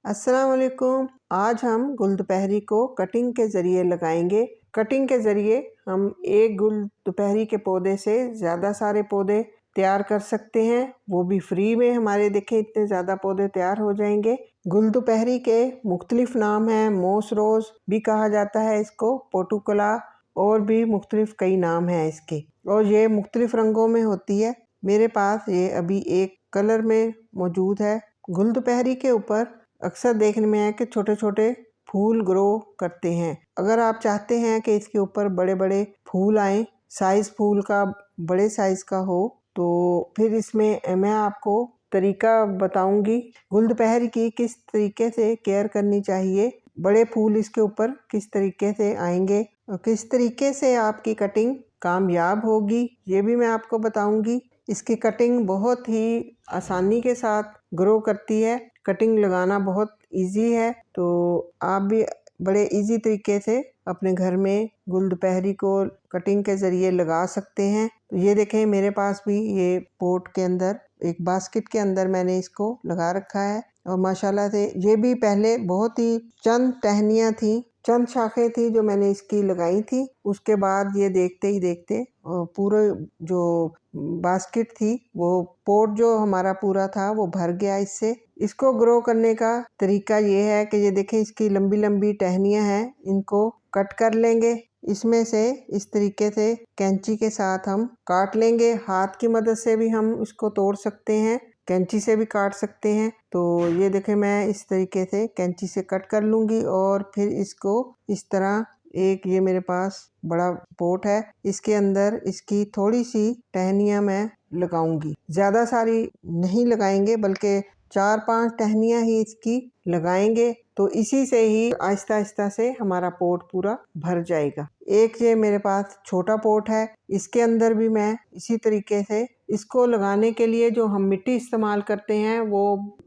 अस्सलाम वालेकुम। आज हम गुलदुपहरी को कटिंग के ज़रिए लगाएंगे। कटिंग के ज़रिए हम एक गुलदुपहरी के पौधे से ज़्यादा सारे पौधे तैयार कर सकते हैं, वो भी फ्री में। हमारे देखें इतने ज़्यादा पौधे तैयार हो जाएंगे। गुलदुपहरी के मुख्तलिफ नाम हैं। मोस रोज़ भी कहा जाता है इसको, पोर्टुकला, और भी मुख्तलिफ कई नाम हैं इसके, और ये मुख्तलिफ रंगों में होती है। मेरे पास ये अभी एक कलर में मौजूद है। गुलदुपहरी के ऊपर अक्सर देखने में है कि छोटे छोटे फूल ग्रो करते हैं। अगर आप चाहते हैं कि इसके ऊपर बड़े बड़े फूल आए, साइज फूल का बड़े साइज का हो, तो फिर इसमें मैं आपको तरीका बताऊंगी गुलदुपहरी की किस तरीके से केयर करनी चाहिए, बड़े फूल इसके ऊपर किस तरीके से आएंगे और किस तरीके से आपकी कटिंग कामयाब होगी, ये भी मैं आपको बताऊंगी। इसकी कटिंग बहुत ही आसानी के साथ ग्रो करती है। कटिंग लगाना बहुत इजी है, तो आप भी बड़े इजी तरीके से अपने घर में गुलदुपहरी को कटिंग के ज़रिए लगा सकते हैं। तो ये देखें, मेरे पास भी ये पोट के अंदर, एक बास्केट के अंदर मैंने इसको लगा रखा है। और माशाल्लाह से ये भी पहले बहुत ही चंद टहनियाँ थी, चंद शाखें थी जो मैंने इसकी लगाई थी। उसके बाद ये देखते ही देखते पूरा जो बास्केट थी, वो पोट जो हमारा पूरा था वो भर गया इससे। इसको ग्रो करने का तरीका ये है कि ये देखें, इसकी लंबी लंबी टहनियाँ हैं, इनको कट कर लेंगे। इसमें से इस तरीके से कैंची के साथ हम काट लेंगे। हाथ की मदद से भी हम इसको तोड़ सकते हैं, कैंची से भी काट सकते हैं। तो ये देखें, मैं इस तरीके से कैंची से कट कर लूँगी और फिर इसको इस तरह, एक ये मेरे पास बड़ा पोट है, इसके अंदर इसकी थोड़ी सी टहनियाँ मैं लगाऊंगी। ज़्यादा सारी नहीं लगाएंगे, बल्कि 4-5 टहनियाँ ही इसकी लगाएंगे। तो इसी से ही आहिस्ता आहिस्ता से हमारा पोट पूरा भर जाएगा। एक ये मेरे पास छोटा पोट है, इसके अंदर भी मैं इसी तरीके से, इसको लगाने के लिए जो हम मिट्टी इस्तेमाल करते हैं वो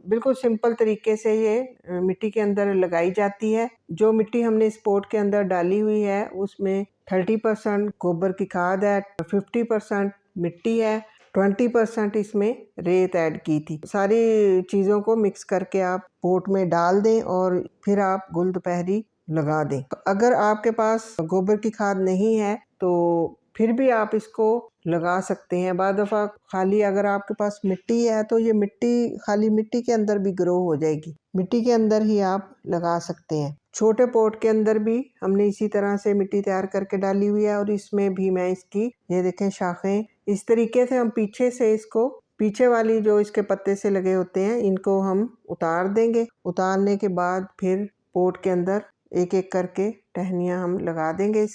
बिल्कुल सिंपल तरीके से ये मिट्टी के अंदर लगाई जाती है। जो मिट्टी हमने इस पोट के अंदर डाली हुई है उसमें 30% गोबर की खाद है, 50% मिट्टी है, 20% इसमें रेत ऐड की थी। सारी चीज़ों को मिक्स करके आप पोट में डाल दें और फिर आप गुलदुपहरी लगा दें। अगर आपके पास गोबर की खाद नहीं है तो फिर भी आप इसको लगा सकते हैं। बाद दफ़ा खाली अगर आपके पास मिट्टी है तो ये मिट्टी, खाली मिट्टी के अंदर भी ग्रो हो जाएगी, मिट्टी के अंदर ही आप लगा सकते हैं। छोटे पोट के अंदर भी हमने इसी तरह से मिट्टी तैयार करके डाली हुई है, और इसमें भी मैं इसकी, ये देखें, शाखें इस तरीके से हम पीछे से इसको, पीछे वाली जो इसके पत्ते से लगे होते हैं, इनको हम उतार देंगे। उतारने के बाद फिर पोट के अंदर एक एक करके टहनियाँ हम लगा देंगे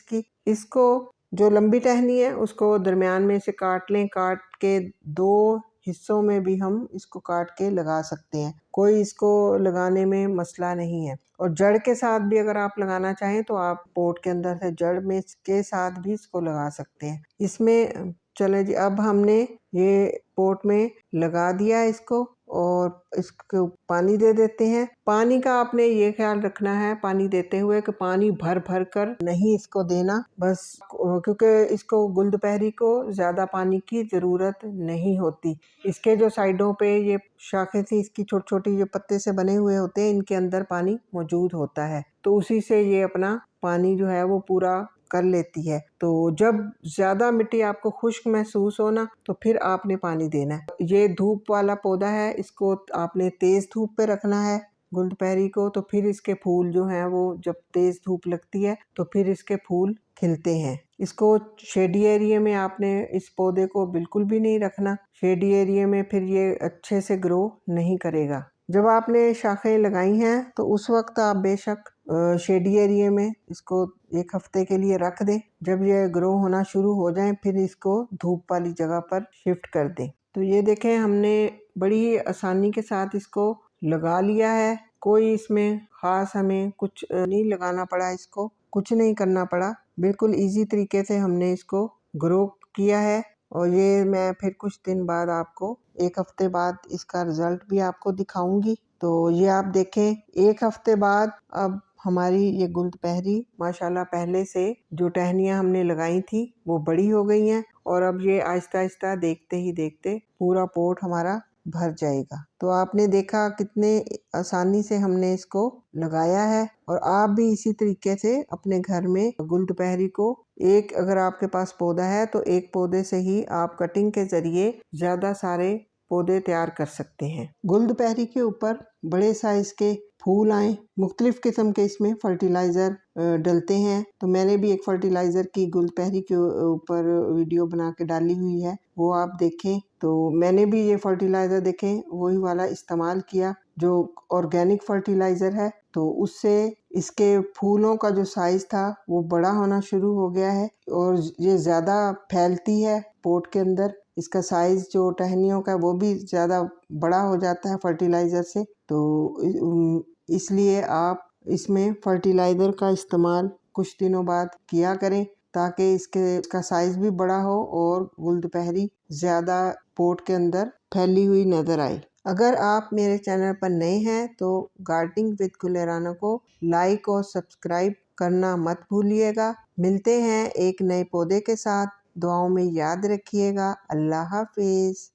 इसको जो लंबी टहनी है उसको दरमियान में से काट लें। काट के 2 हिस्सों में भी हम इसको काट के लगा सकते हैं, कोई इसको लगाने में मसला नहीं है। और जड़ के साथ भी अगर आप लगाना चाहें तो आप पोट के अंदर से जड़ में के साथ भी इसको लगा सकते हैं। इसमें चले जी, अब हमने ये पोट में लगा दिया इसको, और इसको पानी दे देते हैं। पानी का आपने ये ख्याल रखना है पानी देते हुए कि पानी भर भर कर नहीं इसको देना, बस, क्योंकि इसको गुलदुपहरी को ज़्यादा पानी की ज़रूरत नहीं होती। इसके जो साइडों पे ये शाखें थी, इसकी छोटी छोटी जो पत्ते से बने हुए होते हैं, इनके अंदर पानी मौजूद होता है, तो उसी से ये अपना पानी जो है वो पूरा कर लेती है। तो जब ज़्यादा मिट्टी आपको खुश्क महसूस हो ना, तो फिर आपने पानी देना है। ये धूप वाला पौधा है, इसको आपने तेज़ धूप पे रखना है गुलदुपहरी को, तो फिर इसके फूल जो हैं वो, जब तेज़ धूप लगती है तो फिर इसके फूल खिलते हैं। इसको शेडी एरिया में आपने इस पौधे को बिल्कुल भी नहीं रखना, शेडी एरिया में फिर ये अच्छे से ग्रो नहीं करेगा। जब आपने शाखें लगाई हैं तो उस वक्त आप बेशक शेडी एरिया में इसको 1 हफ्ते के लिए रख दें। जब ये ग्रो होना शुरू हो जाए फिर इसको धूप वाली जगह पर शिफ्ट कर दें। तो ये देखें, हमने बड़ी आसानी के साथ इसको लगा लिया है। कोई इसमें ख़ास हमें कुछ नहीं लगाना पड़ा, इसको कुछ नहीं करना पड़ा, बिल्कुल इजी तरीके से हमने इसको ग्रो किया है। और ये मैं फिर कुछ दिन बाद आपको, 1 हफ्ते बाद इसका रिज़ल्ट भी आपको दिखाऊंगी। तो ये आप देखें, 1 हफ्ते बाद अब हमारी ये गुलदुपहरी माशाल्लाह पहले से जो टहनियाँ हमने लगाई थी वो बड़ी हो गई हैं, और अब ये आहिस्ता आहिस्ता देखते ही देखते पूरा पोट हमारा भर जाएगा। तो आपने देखा कितने आसानी से हमने इसको लगाया है। और आप भी इसी तरीके से अपने घर में गुलदुपहरी को एक, अगर आपके पास पौधा है तो एक पौधे से ही आप कटिंग के जरिए ज़्यादा सारे पौधे तैयार कर सकते हैं। गुलदुपहरी के ऊपर बड़े साइज के फूल आए, मुख्तलिफ किस्म के इसमें फर्टिलाइज़र डलते हैं। तो मैंने भी एक फर्टिलाइज़र की गुलदुपहरी के ऊपर वीडियो बना के डाली हुई है, वो आप देखें। तो मैंने भी ये फर्टिलाइज़र देखें वही वाला इस्तेमाल किया जो ऑर्गेनिक फर्टिलाइज़र है। तो उससे इसके फूलों का जो साइज़ था वो बड़ा होना शुरू हो गया है और ये ज़्यादा फैलती है पॉट के अंदर। इसका साइज़ जो टहनियों का वो भी ज़्यादा बड़ा हो जाता है फर्टिलाइज़र से। तो इसलिए आप इसमें फर्टिलाइज़र का इस्तेमाल कुछ दिनों बाद किया करें ताकि इसका साइज़ भी बड़ा हो और गुलदुपहरी ज़्यादा पॉट के अंदर फैली हुई नज़र आए। अगर आप मेरे चैनल पर नए हैं तो गार्डनिंग विद गुलेराना को लाइक और सब्सक्राइब करना मत भूलिएगा। मिलते हैं एक नए पौधे के साथ। दुआओं में याद रखिएगा। अल्लाह हाफिज़।